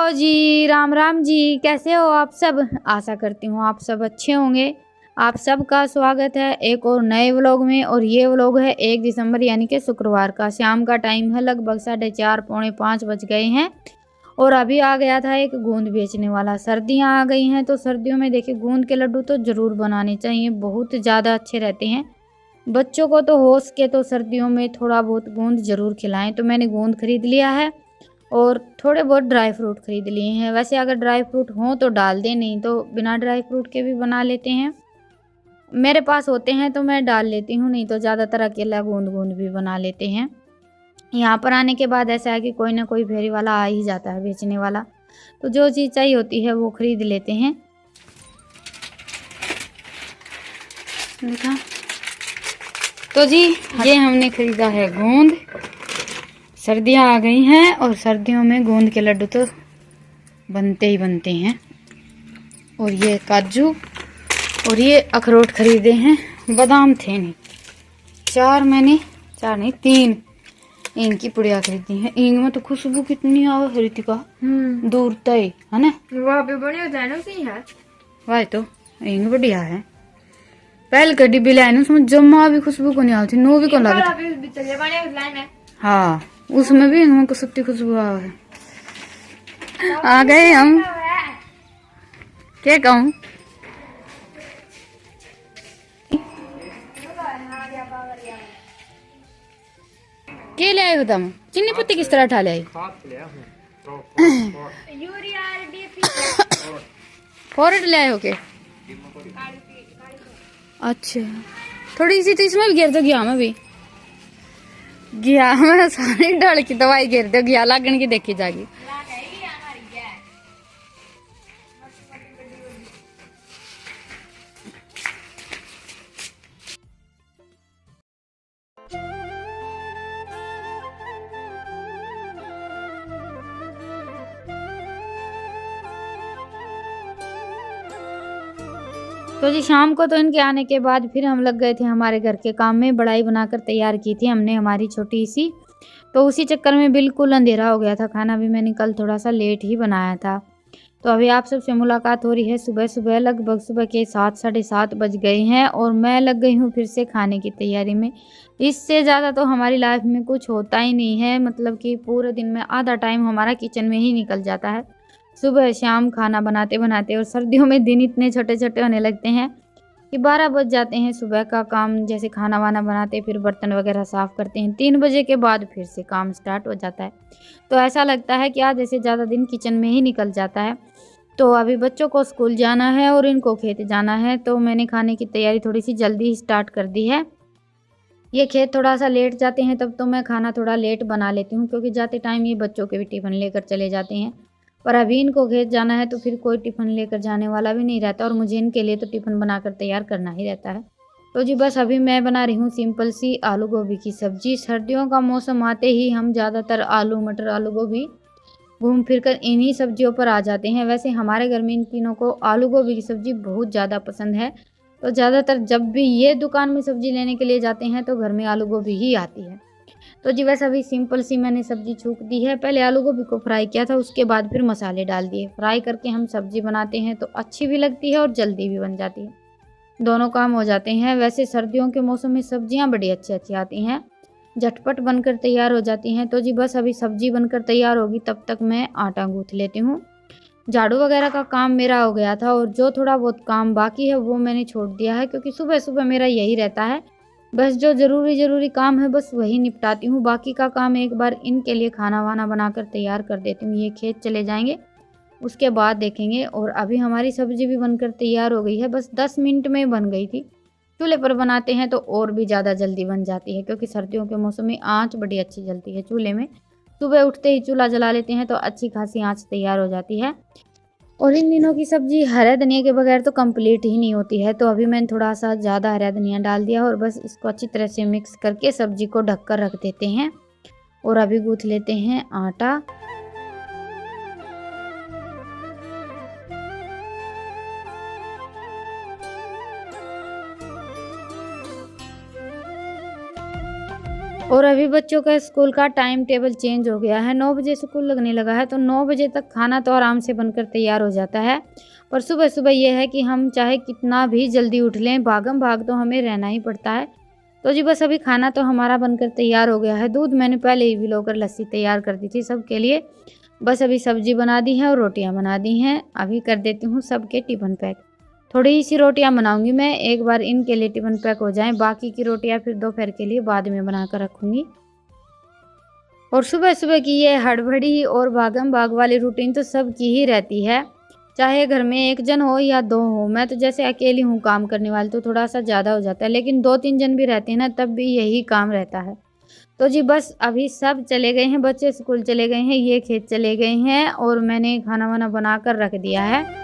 Hello जी, राम राम जी। कैसे हो आप सब? आशा करती हूँ आप सब अच्छे होंगे। आप सबका स्वागत है एक और नए व्लॉग में। और ये व्लॉग है 1 दिसंबर यानी कि शुक्रवार का। शाम का टाइम है, लगभग 4:30 पौने 5 बज गए हैं। और अभी आ गया था एक गूंद बेचने वाला। सर्दियाँ आ गई हैं तो सर्दियों में देखिए गूंद के लड्डू तो ज़रूर बनाने चाहिए, बहुत ज़्यादा अच्छे रहते हैं। बच्चों को तो हो सके तो सर्दियों में थोड़ा बहुत गूंद ज़रूर खिलाएं। तो मैंने गूंद खरीद लिया है और थोड़े बहुत ड्राई फ्रूट खरीद लिए हैं। वैसे अगर ड्राई फ्रूट हों तो डाल दें, नहीं तो बिना ड्राई फ्रूट के भी बना लेते हैं। मेरे पास होते हैं तो मैं डाल लेती हूँ, नहीं तो ज़्यादातर अकेला गूंद गूंद भी बना लेते हैं। यहाँ पर आने के बाद ऐसा है कि कोई ना कोई फेरी वाला आ ही जाता है, बेचने वाला। तो जो चीज़ चाहिए होती है वो खरीद लेते हैं। देखा तो जी, ये हमने खरीदा है गूंद। सर्दियाँ आ गई हैं और सर्दियों में गूंद के लड्डू तो बनते ही बनते हैं। और ये काजू और ये अखरोट खरीदे हैं। बादाम थे नहीं, 4 नहीं 3 ईंग की पुड़िया खरीदी हैं। ईंग में तो खुशबू कितनी आवे रितिका, दूर तय है ना। वहाँ पे बढ़िया जानो सी है। वाह, तो ईंग बढ़िया है। पहले कड़ी भी लाइन उसमें जमा भी खुशबू को नहीं आती, नो भी को लगती। हाँ, उसमें भी ईंग में कुछ खुशबू आवे। आ गए हम। क्या कहूँ, के ले आए हो तुम? चीनी पत्ती किस तरह उठा ले आई? फॉरेट ले आए हो के? अच्छा, थोड़ी सी तो इसमें भी गिर दो, गया में भी गया में सारी डाल की दवाई गिर दो, गया लागन की देखी जाएगी। तो जी शाम को तो इनके आने के बाद फिर हम लग गए थे हमारे घर के काम में। बढ़ाई बनाकर तैयार की थी हमने हमारी छोटी सी, तो उसी चक्कर में बिल्कुल अंधेरा हो गया था। खाना भी मैंने कल थोड़ा सा लेट ही बनाया था। तो अभी आप सबसे मुलाकात हो रही है सुबह सुबह, लगभग सुबह के 7 साढ़े 7 बज गए हैं और मैं लग गई हूँ फिर से खाने की तैयारी में। इससे ज़्यादा तो हमारी लाइफ में कुछ होता ही नहीं है, मतलब कि पूरे दिन में आधा टाइम हमारा किचन में ही निकल जाता है, सुबह शाम खाना बनाते बनाते। और सर्दियों में दिन इतने छोटे छोटे होने लगते हैं कि 12 बज जाते हैं। सुबह का काम जैसे खाना वाना बनाते, फिर बर्तन वगैरह साफ़ करते हैं, 3 बजे के बाद फिर से काम स्टार्ट हो जाता है। तो ऐसा लगता है कि आज जैसे ज़्यादा दिन किचन में ही निकल जाता है। तो अभी बच्चों को स्कूल जाना है और इनको खेत जाना है, तो मैंने खाने की तैयारी थोड़ी सी जल्दी ही स्टार्ट कर दी है। ये खेत थोड़ा सा लेट जाते हैं तब तो मैं खाना थोड़ा लेट बना लेती हूँ, क्योंकि जाते टाइम ये बच्चों के भी टिफ़िन लेकर चले जाते हैं। पर अभी इनको खेत जाना है तो फिर कोई टिफ़िन लेकर जाने वाला भी नहीं रहता और मुझे इनके लिए तो टिफ़िन बनाकर तैयार करना ही रहता है। तो जी बस अभी मैं बना रही हूँ सिंपल सी आलू गोभी की सब्ज़ी। सर्दियों का मौसम आते ही हम ज़्यादातर आलू मटर आलू गोभी घूम फिर कर इन्हीं सब्जियों पर आ जाते हैं। वैसे हमारे घर में इन तीनों को आलू गोभी की सब्ज़ी बहुत ज़्यादा पसंद है, तो ज़्यादातर जब भी ये दुकान में सब्ज़ी लेने के लिए जाते हैं तो घर में आलू गोभी ही आती है। तो जी वैसे अभी सिंपल सी मैंने सब्ज़ी छूक दी है। पहले आलू गोभी को फ्राई किया था, उसके बाद फिर मसाले डाल दिए। फ्राई करके हम सब्ज़ी बनाते हैं तो अच्छी भी लगती है और जल्दी भी बन जाती है, दोनों काम हो जाते हैं। वैसे सर्दियों के मौसम में सब्जियां बड़ी अच्छी अच्छी आती हैं, झटपट बनकर तैयार हो जाती हैं। तो जी बस अभी सब्जी बनकर तैयार होगी तब तक मैं आटा गूँथ लेती हूँ। झाड़ू वगैरह का काम मेरा हो गया था और जो थोड़ा बहुत काम बाकी है वो मैंने छोड़ दिया है, क्योंकि सुबह सुबह मेरा यही रहता है, बस जो ज़रूरी काम है बस वही निपटाती हूँ। बाकी का काम एक बार इनके लिए खाना वाना बनाकर तैयार कर देती हूँ। ये खेत चले जाएंगे उसके बाद देखेंगे। और अभी हमारी सब्ज़ी भी बनकर तैयार हो गई है, बस 10 मिनट में बन गई थी। चूल्हे पर बनाते हैं तो और भी ज़्यादा जल्दी बन जाती है, क्योंकि सर्दियों के मौसम में आँच बड़ी अच्छी जलती है चूल्हे में। सुबह उठते ही चूल्हा जला लेते हैं तो अच्छी खासी आँच तैयार हो जाती है। और इन दिनों की सब्ज़ी हरे धनिया के बगैर तो कंप्लीट ही नहीं होती है। तो अभी मैंने थोड़ा सा ज़्यादा हरा धनिया डाल दिया और बस इसको अच्छी तरह से मिक्स करके सब्ज़ी को ढककर रख देते हैं। और अभी गूँथ लेते हैं आटा। और अभी बच्चों का स्कूल का टाइम टेबल चेंज हो गया है, 9 बजे स्कूल लगने लगा है, तो 9 बजे तक खाना तो आराम से बनकर तैयार हो जाता है। पर सुबह सुबह ये है कि हम चाहे कितना भी जल्दी उठ लें, भागम भाग तो हमें रहना ही पड़ता है। तो जी बस अभी खाना तो हमारा बनकर तैयार हो गया है। दूध मैंने पहले ही भिगोकर लस्सी तैयार कर दी थी सबके लिए। बस अभी सब्जी बना दी है और रोटियां बना दी हैं। अभी कर देती हूँ सबके टिफ़िन पैक। थोड़ी ही सी रोटियां बनाऊंगी मैं, एक बार इनके लिए टिफ़िन पैक हो जाएं, बाकी की रोटियां फिर दोपहर के लिए बाद में बनाकर रखूंगी। और सुबह सुबह की ये हड़बड़ी और भागम भाग वाली रूटीन तो सबकी ही रहती है, चाहे घर में एक जन हो या दो हो। मैं तो जैसे अकेली हूँ काम करने वाली, तो थोड़ा सा ज़्यादा हो जाता है, लेकिन 2-3 जन भी रहते हैं ना, तब भी यही काम रहता है। तो जी बस अभी सब चले गए हैं, बच्चे स्कूल चले गए हैं, ये खेत चले गए हैं और मैंने खाना वाना बना कर रख दिया है।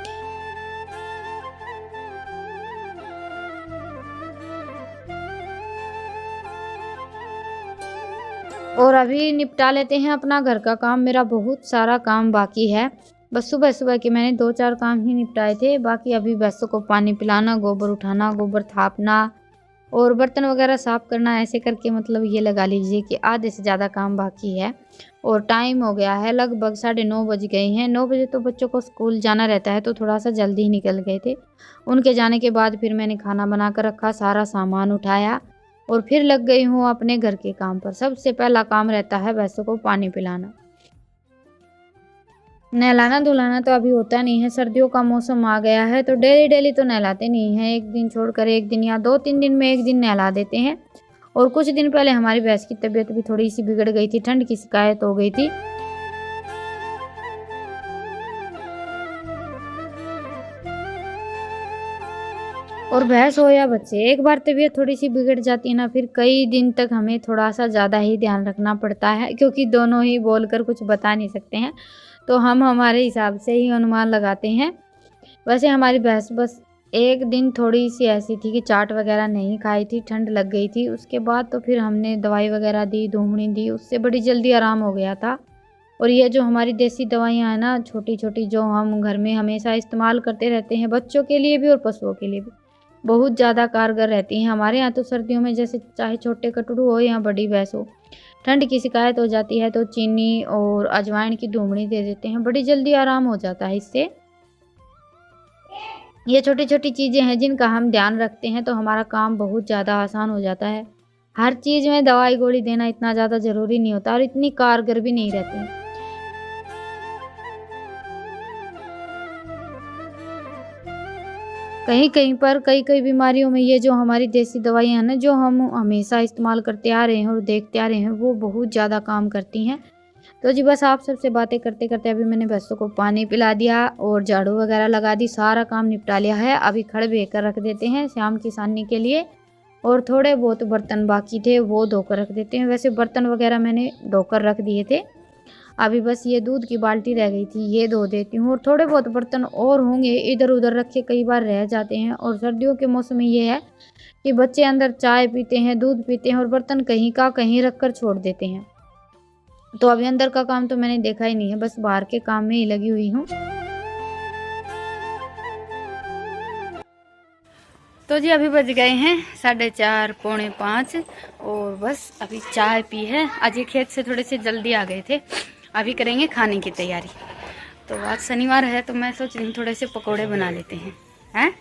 और अभी निपटा लेते हैं अपना घर का काम। मेरा बहुत सारा काम बाकी है, बस सुबह सुबह के मैंने 2-4 काम ही निपटाए थे। बाकी अभी भैंसों को पानी पिलाना, गोबर उठाना, गोबर थापना और बर्तन वगैरह साफ़ करना, ऐसे करके मतलब ये लगा लीजिए कि आधे से ज़्यादा काम बाकी है। और टाइम हो गया है, लगभग 9:30 बज गए हैं। 9 बजे तो बच्चों को स्कूल जाना रहता है, तो थोड़ा सा जल्दी ही निकल गए थे। उनके जाने के बाद फिर मैंने खाना बना कर रखा, सारा सामान उठाया और फिर लग गई हूँ अपने घर के काम पर। सबसे पहला काम रहता है भैंसों को पानी पिलाना। नहलाना धुलाना तो अभी होता नहीं है, सर्दियों का मौसम आ गया है, तो डेली डेली तो नहलाते नहीं हैं, एक दिन छोड़कर एक दिन या 2-3 दिन में एक दिन नहला देते हैं। और कुछ दिन पहले हमारी भैंस की तबीयत भी थोड़ी सी बिगड़ गई थी, ठंड की शिकायत हो गई थी। और भैंस हो या बच्चे, एक बार तबीयत थोड़ी सी बिगड़ जाती है ना, फिर कई दिन तक हमें थोड़ा सा ज़्यादा ही ध्यान रखना पड़ता है, क्योंकि दोनों ही बोलकर कुछ बता नहीं सकते हैं, तो हम हमारे हिसाब से ही अनुमान लगाते हैं। वैसे हमारी भैंस बस एक दिन थोड़ी सी ऐसी थी कि चाट वगैरह नहीं खाई थी, ठंड लग गई थी। उसके बाद तो फिर हमने दवाई वगैरह दी, धूमड़ी दी, उससे बड़ी जल्दी आराम हो गया था। और ये जो हमारी देसी दवाइयाँ हैं ना, छोटी छोटी, जो हम घर में हमेशा इस्तेमाल करते रहते हैं, बच्चों के लिए भी और पशुओं के लिए भी, बहुत ज़्यादा कारगर रहती हैं। हमारे यहाँ तो सर्दियों में जैसे चाहे छोटे कटरू हो या बड़ी भैंस हो, ठंड की शिकायत हो जाती है तो चीनी और अजवाइन की धूमड़ी दे देते हैं, बड़ी जल्दी आराम हो जाता है इससे। ये छोटी छोटी चीज़ें हैं जिनका हम ध्यान रखते हैं तो हमारा काम बहुत ज़्यादा आसान हो जाता है। हर चीज़ में दवाई गोली देना इतना ज़्यादा ज़रूरी नहीं होता और इतनी कारगर भी नहीं रहती। कहीं कहीं पर कई कई बीमारियों में ये जो हमारी देसी दवाइयाँ हैं ना, जो हम हमेशा इस्तेमाल करते आ रहे हैं और देखते आ रहे हैं, वो बहुत ज़्यादा काम करती हैं। तो जी बस आप सबसे बातें करते करते अभी मैंने भैंसों को पानी पिला दिया और झाड़ू वगैरह लगा दी, सारा काम निपटा लिया है। अभी खड़ बह कर रख देते हैं शाम की सानी के लिए, और थोड़े बहुत बर्तन बाकी थे वो धोकर रख देते हैं। वैसे बर्तन वगैरह मैंने धोकर रख दिए थे, अभी बस ये दूध की बाल्टी रह गई थी, ये धो देती हूँ। और थोड़े बहुत बर्तन और होंगे, इधर उधर रखे कई बार रह जाते हैं। और सर्दियों के मौसम में ये है कि बच्चे अंदर चाय पीते हैं, दूध पीते हैं और बर्तन कहीं का कहीं रख कर छोड़ देते हैं। तो अभी अंदर का काम तो मैंने देखा ही नहीं है, बस बाहर के काम में ही लगी हुई हूँ। तो जी अभी बज गए हैं 4:30 पौने 5 और बस अभी चाय पी है। आज ये खेत से थोड़े से जल्दी आ गए थे, अभी करेंगे खाने की तैयारी। तो आज शनिवार है तो मैं सोच रही हूँ थोड़े से पकोड़े बना लेते हैं। हैं?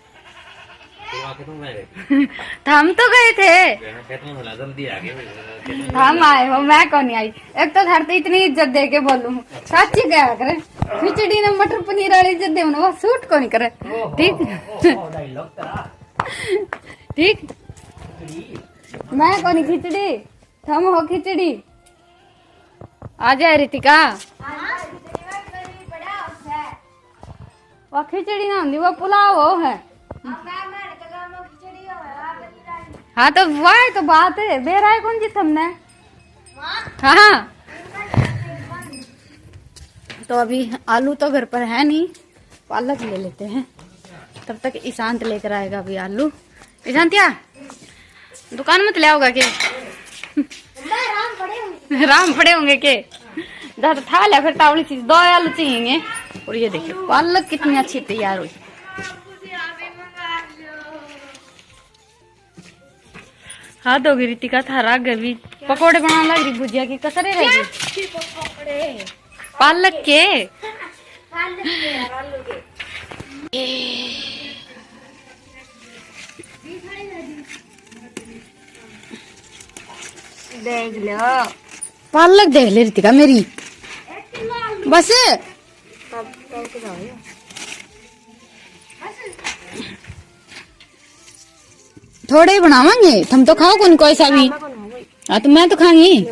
हम तो गए थे, हम आए हो, मैं कौन आई। एक तो घर तो इतनी इज्जत दे के बोलूं, सच्ची क्या करे, खिचड़ी ने मटर पनीर वाली इज्जत दे, वो सूट कौन करे। ठीक ठीक, मैं कौन खिचड़ी, हम हो खिचड़ी। आ जाए रितिका, वो खिचड़ी ना होती, वो पुलाव हो है। हाँ तो वह तो बात है, बेरा है कौन जी तुमने। हाँ तो अभी आलू तो घर पर है नहीं, पालक ले लेते हैं, तब तक ईशांत लेकर आएगा अभी आलू। ईशांत क्या दुकान में तो ले आओगा के राम पड़े होंगे के, ज्यादा था लिया फिर तावड़ी चीज 2 आलू चाहिए। और ये देखिए पालक कितनी अच्छी तैयार हुई। हाँ तो रितिका था राग भी पकोड़े बनाने लग रही, भुजिया की कसरे रहेगी पालक के। देख लो पालक देख ले रितिका मेरी, बस थोड़े ही बनावांगे, तुम तो खाओ कौन कोई सा भी। हाँ तो मैं तो खाऊंगी।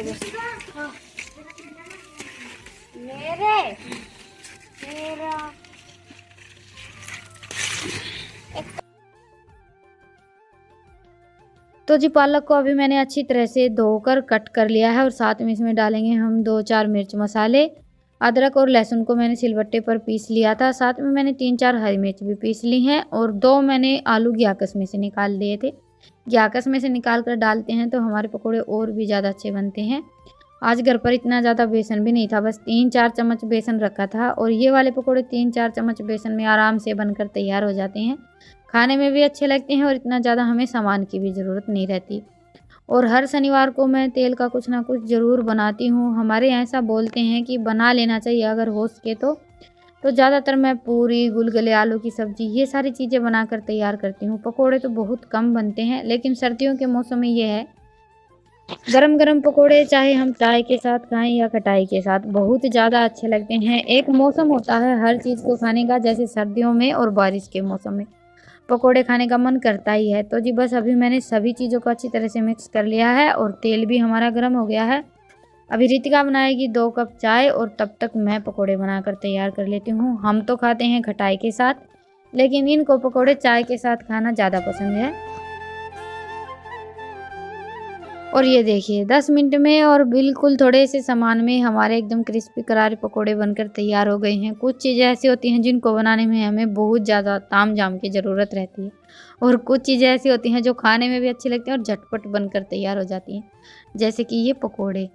तो जी पालक को अभी मैंने अच्छी तरह से धोकर कट कर लिया है और साथ में इसमें डालेंगे हम 2-4 मिर्च मसाले। अदरक और लहसुन को मैंने सिलबट्टे पर पीस लिया था, साथ में मैंने 3-4 हरी मिर्च भी पीस ली हैं और 2 मैंने आलू ग्याकस में से निकाल लिए थे। ग्याकस में से निकाल कर डालते हैं तो हमारे पकोड़े और भी ज़्यादा अच्छे बनते हैं। आज घर पर इतना ज़्यादा बेसन भी नहीं था, बस 3-4 चम्मच बेसन रखा था और ये वाले पकोड़े 3-4 चम्मच बेसन में आराम से बनकर तैयार हो जाते हैं। खाने में भी अच्छे लगते हैं और इतना ज़्यादा हमें सामान की भी ज़रूरत नहीं रहती। और हर शनिवार को मैं तेल का कुछ ना कुछ ज़रूर बनाती हूँ। हमारे यहाँ ऐसा बोलते हैं कि बना लेना चाहिए अगर हो सके तो ज़्यादातर मैं पूरी, गुलगुले, आलू की सब्ज़ी, ये सारी चीज़ें बनाकर तैयार करती हूँ। पकोड़े तो बहुत कम बनते हैं, लेकिन सर्दियों के मौसम में ये है गरम गरम पकोड़े, चाहे हम चाय के साथ खाएं या खटाई के साथ, बहुत ज़्यादा अच्छे लगते हैं। एक मौसम होता है हर चीज़ को खाने का, जैसे सर्दियों में और बारिश के मौसम में पकोड़े खाने का मन करता ही है। तो जी बस अभी मैंने सभी चीज़ों को अच्छी तरह से मिक्स कर लिया है और तेल भी हमारा गर्म हो गया है। अभी रितिका बनाएगी 2 कप चाय और तब तक मैं पकोड़े बनाकर तैयार कर लेती हूँ। हम तो खाते हैं खटाई के साथ, लेकिन इनको पकोड़े चाय के साथ खाना ज़्यादा पसंद है। और ये देखिए 10 मिनट में और बिल्कुल थोड़े से सामान में हमारे एकदम क्रिस्पी करारे पकोड़े बनकर तैयार हो गए हैं। कुछ चीज़ें ऐसी होती हैं जिनको बनाने में हमें बहुत ज़्यादा ताम झाम की ज़रूरत रहती है और कुछ चीज़ें ऐसी होती हैं जो खाने में भी अच्छी लगती हैं और झटपट बनकर तैयार हो जाती हैं, जैसे कि ये पकोड़े।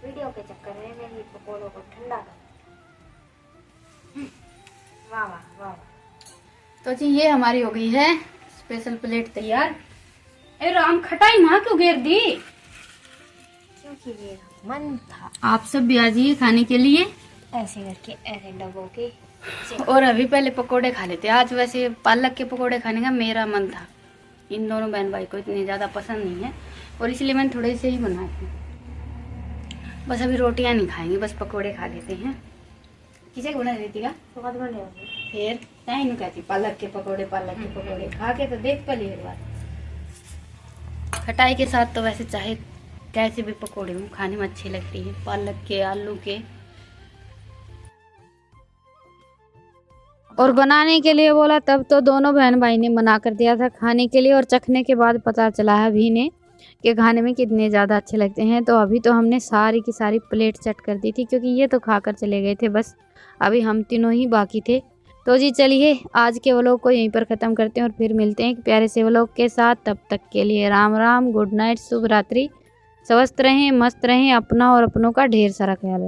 वीडियो के चक्कर में मेरी पकोड़ों को ठंडा कर। वाह वाह वाह। तो जी ये हमारी हो गई है स्पेशल प्लेट तैयार। अरे राम, खटाई माँ क्यों घेर दी? क्योंकि ये मन था। आप सब भी आ जाइए खाने के लिए, ऐसे करके ऐसे डबो के। और अभी पहले पकोड़े खा लेते। आज वैसे पालक के पकोड़े खाने का मेरा मन था, इन दोनों बहन भाई को इतने ज़्यादा पसंद नहीं है और इसलिए मैंने थोड़े से ही बनाए थे। बस अभी रोटियां नहीं खाएंगे, बस पकोड़े खा लेते हैं। किसे बना देती का फिर नहीं कहती पालक के पकोड़े खा के तो देख पहले एक बार। खटाई के साथ तो वैसे चाहे कैसे भी पकोड़े हों खाने में अच्छी लगती है, पालक के, आलू के। और बनाने के लिए बोला तब तो दोनों बहन भाई ने मना कर दिया था खाने के लिए, और चखने के बाद पता चला है अभी ने कि खाने में कितने ज़्यादा अच्छे लगते हैं। तो अभी तो हमने सारी की सारी प्लेट सेट कर दी थी, क्योंकि ये तो खाकर चले गए थे, बस अभी हम तीनों ही बाकी थे। तो जी चलिए आज के व्लॉग को यहीं पर ख़त्म करते हैं और फिर मिलते हैं एक प्यारे से व्लॉग के साथ। तब तक के लिए राम राम, गुड नाइट, शुभ रात्रि। स्वस्थ रहें, मस्त रहें, अपना और अपनों का ढेर सारा ख्याल रखें।